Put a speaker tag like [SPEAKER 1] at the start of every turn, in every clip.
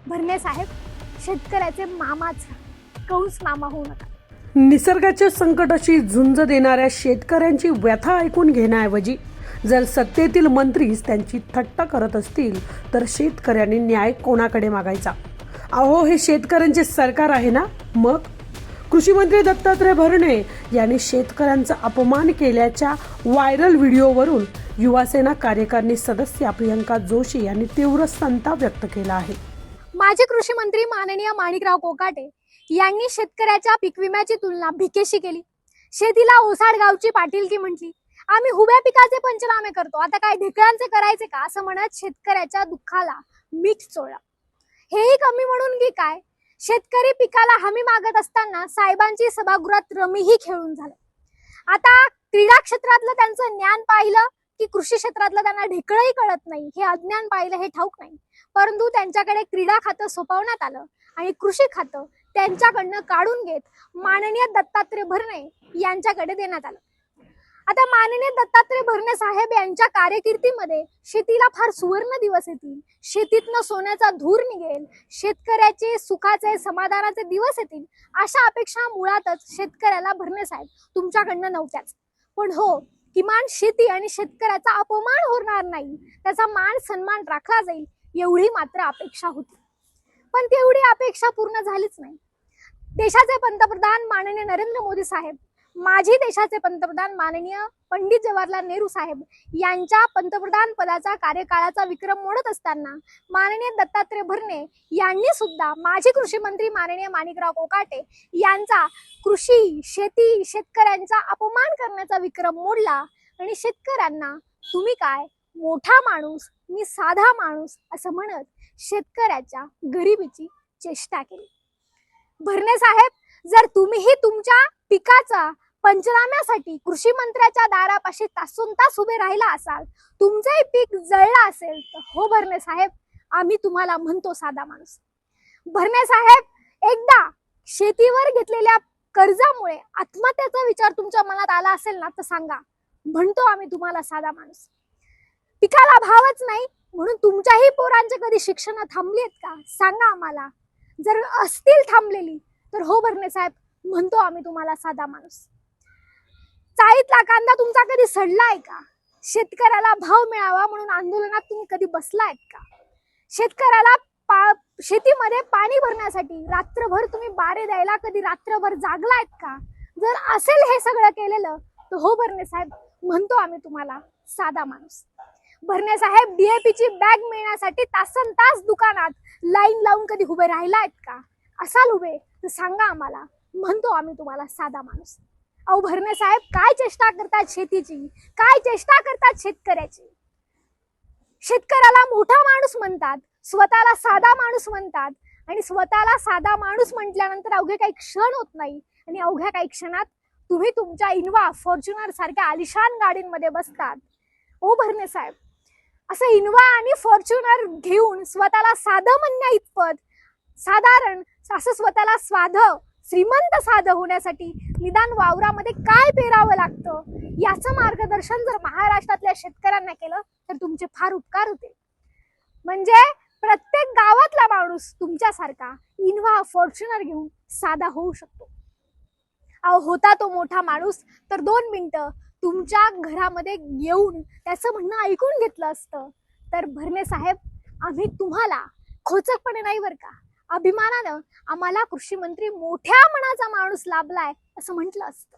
[SPEAKER 1] भरणे साहेब, शेतकऱ्याचे मामाच कंस मामा होऊ नका.
[SPEAKER 2] निसर्गाच्या संकटाशी झुंज देणाऱ्या शेतकऱ्यांची व्यथा ऐकून घेण्याऐवजी जर सत्तेतील मंत्रीच त्यांची थट्टा करत असतील तर शेतकऱ्यांनी न्याय कोणाकडे मागायचा? अहो, हे शेतकऱ्यांचे सरकार आहे ना. मग कृषी मंत्री दत्तात्रय भरणे यांनी शेतकऱ्यांचा अपमान केल्याच्या व्हायरल व्हिडिओवरून युवासेना कार्यकारिणी सदस्य प्रियंका जोशी यांनी तीव्र संताप व्यक्त केला आहे.
[SPEAKER 1] माजी कृषी मंत्री माननीय माणिकराव कोकाटे यांनी शेतकऱ्याच्या पीक विम्याची तुलना भिकेशी केली. शेतीला ओसाड गावची पाटीलकी म्हटली. आम्ही हुब्या पिकाचे पंचनामे करतो, आता काय ढेकळांचे करायचे का, असं म्हणत शेतकऱ्याच्या दुःखाला मीठ चोळला. हेही कमी म्हणून की काय, शेतकरी पिकाला हमी मागत असताना साहेबांची सभागृहात रमीही खेळून झालं. आता क्रीडा क्षेत्रातलं त्यांचं ज्ञान पाहिलं की कृषी क्षेत्रातलं त्यांना ढेकळही कळत नाही, हे अज्ञान पाहिलं हे ठाऊक नाही. परंतु त्यांच्याकडे क्रीडा खातं सोपवण्यात आलं आणि कृषी खातं त्यांच्याकडनं काढून घेत माननीय दत्तात्रय भरणे यांच्याकडे देण्यात आलं. आता माननीय दत्तात्रय भरणे साहेब यांच्या कारकिर्दीमध्ये शेतीला फार सुवर्ण दिवस येतील, शेतीतनं सोन्याचा धूर निघेल, शेतकऱ्याचे सुखाचे समाधानाचे दिवस येतील, अशा अपेक्षा मुळातच शेतकऱ्याला भरणे साहेब तुमच्याकडनं नव्हत्याच. पण हो, किमान शेती आणि शेतकऱ्याचा अपमान होणार नाही, त्याचा मान सन्मान राखला जाईल एवढी मात्र अपेक्षा होती. पण तेवढी अपेक्षा पूर्ण झालीच नाही. देशाचे पंतप्रधान माननीय नरेंद्र मोदी साहेब, माजी देशाचे पंतप्रधान माननीय पंडित जवाहरलाल नेहरू साहेब यांच्या पंतप्रधान पदाचा कार्यकाळाचा विक्रम मोडत असताना माननीय दत्तात्रय भरणे यांनी सुद्धा माजी कृषी मंत्री माननीय माणिकराव कोकाटे यांचा कृषी, शेती, शेतकऱ्यांचा अपमान करण्याचा विक्रम मोडला आणि शेतकऱ्यांना तुम्ही काय मोठा माणूस, मी साधा माणूस असं म्हणत शेतकऱ्याच्या गरिबीची चेष्टा केली. भरणे साहेब, जर तुम्हीही तुमच्या पिकाचा पंचनाम्यासाठी कृषी मंत्र्याच्या दारापाशी तासून तास उभे राहिला असाल, तुमचंही पीक जळलं असेल, तर हो भरणे साहेब, आम्ही तुम्हाला म्हणतो साधा माणूस. भरणे साहेब, एकदा शेतीवर घेतलेल्या कर्जामुळे आत्महत्याचा विचार तुमच्या मनात आला असेल ना, तर सांगा, म्हणतो आम्ही तुम्हाला साधा माणूस. पिकाला भावच नाही म्हणून तुमच्याही पोरांचे कधी शिक्षण थांबली आहेत का, सांगा आम्हाला. जर असतील थांबलेली तर हो भरणे साहेब, म्हणतो आम्ही तुम्हाला साधा माणूस. चाळीतला कांदा तुमचा कधी सडलाय का? शेतकऱ्याला भाव मिळावा म्हणून आंदोलनात तुम्ही कधी बसलायत का? शेतकऱ्याला शेतीमध्ये पाणी भरण्यासाठी रात्रभर तुम्ही बारे द्यायला कधी रात्रभर जागलायत का? जर असेल हे सगळं केलेलं तर हो भरणे साहेब, म्हणतो आम्ही तुम्हाला साधा माणूस. भरणे साहेब, डीएपीची बॅग मिळण्यासाठी तासन तास दुकानात लाईन लावून कधी उभे राहिलायत का? असाल उभे तर सांगा आम्हाला, म्हणतो आम्ही तुम्हाला साधा माणूस. अहो भरणे साहेब, काय चेष्टा करतात शेतीची, काय चेष्टा करतात शेतकऱ्याची. शेतकऱ्याला मोठा माणूस म्हणतात, स्वतःला साधा माणूस म्हणतात आणि स्वतःला साधा माणूस म्हटल्यानंतर अवघे काही क्षण होत नाही आणि अवघ्या काही क्षणात तुम्ही तुमच्या इनोव्हा, फॉर्च्युनर सारख्या आलिशान गाडींमध्ये बसतात. ओ भरणे साहेब, असं इनोव्हा आणि फॉर्च्युनर घेऊन स्वतःला साधं म्हणण्या इतपत, साधारण असं स्वतःला साधं, श्रीमंत साधं होण्यासाठी निदान वावरामध्ये काय पेरावं लागतं याचं मार्गदर्शन जर महाराष्ट्रातल्या शेतकऱ्यांना केलं तर तुमचे फार उपकार होते. म्हणजे प्रत्येक गावातला माणूस तुमच्यासारखा इनोव्हा, फॉर्च्युनर घेऊन साधा होऊ शकतो. अहो, होता तो मोठा माणूस तर 2 मिनिटं तुमच्या घरामध्ये येऊन त्याचं म्हणणं ऐकून घेतलं असतं तर भरणे साहेब, आम्ही तुम्हाला खोचकपणे नाही बरं का, अभिमानानं आम्हाला कृषी मंत्री मोठ्या मनाचा माणूस लाभलाय असं म्हटलं असतं.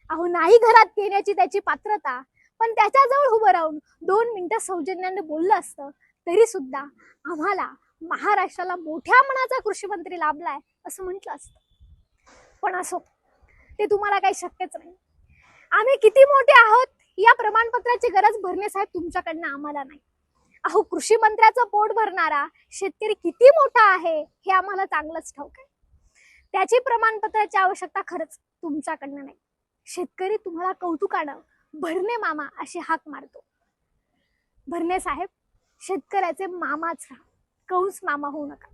[SPEAKER 1] अहो, नाही घरात येण्याची त्याची पात्रता, पण त्याच्याजवळ उभं राहून 2 मिनिटं सौजन्याने बोललं असतं तरी सुद्धा आम्हाला महाराष्ट्राला मोठ्या मनाचा कृषी मंत्री लाभलाय असं म्हटलं असतं. पण असो, ते तुम्हाला काही शक्यच नाही. आम्ही किती मोठे आहोत या प्रमाणपत्राची गरज भरणे साहेब तुमच्याकडनं आम्हाला नाही. अहो, कृषी मंत्र्याचं पोट भरणारा शेतकरी किती मोठा आहे हे आम्हाला चांगलंच ठाऊक आहे. त्याची प्रमाणपत्राची आवश्यकता खरंच तुमच्याकडनं नाही. शेतकरी तुम्हाला कौतुकानं भरणे मामा अशी हाक मारतो. भरणे साहेब, शेतकऱ्याचे मामाच राहा, कंस मामा होऊ नका.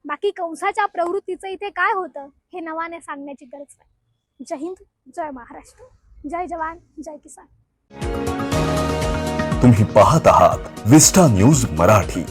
[SPEAKER 1] बाकी कंसाच्या प्रवृत्तीचं इथे काय होतं हे नवाने सांगण्याची गरज नाही. जय हिंद, जय महाराष्ट्र, जय जवान, जय किसान.
[SPEAKER 3] तुम्ही पाहत आहात विस्टा न्यूज मराठी.